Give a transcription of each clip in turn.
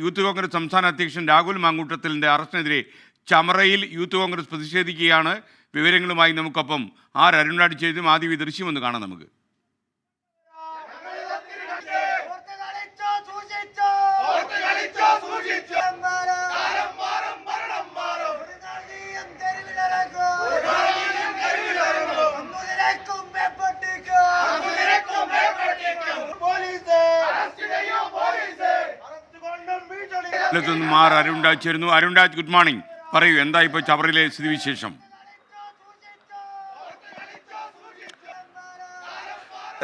Youth Congress സംസ്ഥാന അധ്യക്ഷൻ Rahul മാങ്കൂട്ടത്തിലിൻ്റെ അറസ്റ്റിനെതിരെ ചമറയിൽ youth Congress പ്രതിഷേധിക്കുകയാണ്. വിവരങ്ങളുമായി നമുക്കൊപ്പം അരുൺരാജ് ചെയ്തും ആദ്യം ഈ ദൃശ്യമൊന്ന് കാണാം നമുക്ക്. അരുൺരാജ് ചേരുന്നു. Arunraj, good morning. പറയൂ, എന്താ ഇപ്പോൾ ചവറയിലെ സ്ഥിതിവിശേഷം?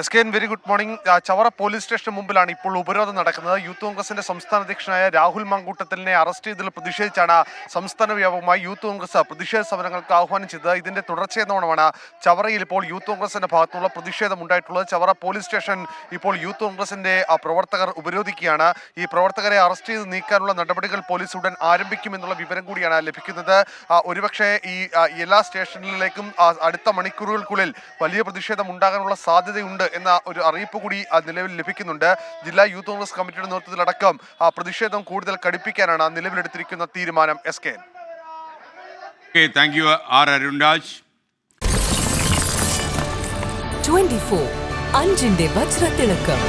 എസ്കെൻ, very good morning. Chavara police സ്റ്റേഷന് മുമ്പിലാണ് ഇപ്പോൾ ഉപരോധം നടക്കുന്നത്. യൂത്ത് കോൺഗ്രസിന്റെ സംസ്ഥാന അധ്യക്ഷനായ രാഹുൽ മാങ്കൂട്ടത്തിലിനെ അറസ്റ്റ് ചെയ്തതിൽ പ്രതിഷേധിച്ചാണ് സംസ്ഥാന വ്യാപകമായി യൂത്ത് കോൺഗ്രസ് പ്രതിഷേധ സമരങ്ങൾക്ക് ആഹ്വാനം ചെയ്തത്. ഇതിന്റെ തുടർച്ചയെന്നോണമാണ് ചവറയിൽ ഇപ്പോൾ യൂത്ത് കോൺഗ്രസിന്റെ ഭാഗത്തുള്ള പ്രതിഷേധം ഉണ്ടായിട്ടുള്ളത്. ചവറ പോലീസ് സ്റ്റേഷൻ ഇപ്പോൾ യൂത്ത് കോൺഗ്രസിന്റെ പ്രവർത്തകർ ഉപരോധിക്കുകയാണ്. ഈ പ്രവർത്തകരെ അറസ്റ്റ് ചെയ്ത് നീക്കാനുള്ള നടപടികൾ പോലീസ് ഉടൻ ആരംഭിക്കുമെന്നുള്ള വിവരം കൂടിയാണ് ലഭിക്കുന്നത്. ഒരുപക്ഷെ ഈ എല്ലാ സ്റ്റേഷനുകളിലേക്കും അടുത്ത മണിക്കൂറുകൾക്കുള്ളിൽ വലിയ പ്രതിഷേധം ഉണ്ടാകാനുള്ള സാധ്യതയുണ്ട് എന്ന ഒരു അറിയിപ്പ് കൂടി നിലവിൽ ലഭിക്കുന്നുണ്ട്. ജില്ലാ യൂത്ത് കോൺഗ്രസ് കമ്മിറ്റിയുടെ നേതൃത്വത്തിലടക്കം പ്രതിഷേധം കൂടുതൽ കടുപ്പിക്കാനാണ് നിലവിലെടുത്തിരിക്കുന്ന തീരുമാനം. എസ്കെൻ, താങ്ക് യു അരുൺരാജ്. 24 അഞ്ചിന്റെ വജ്രത്തിളക്കം.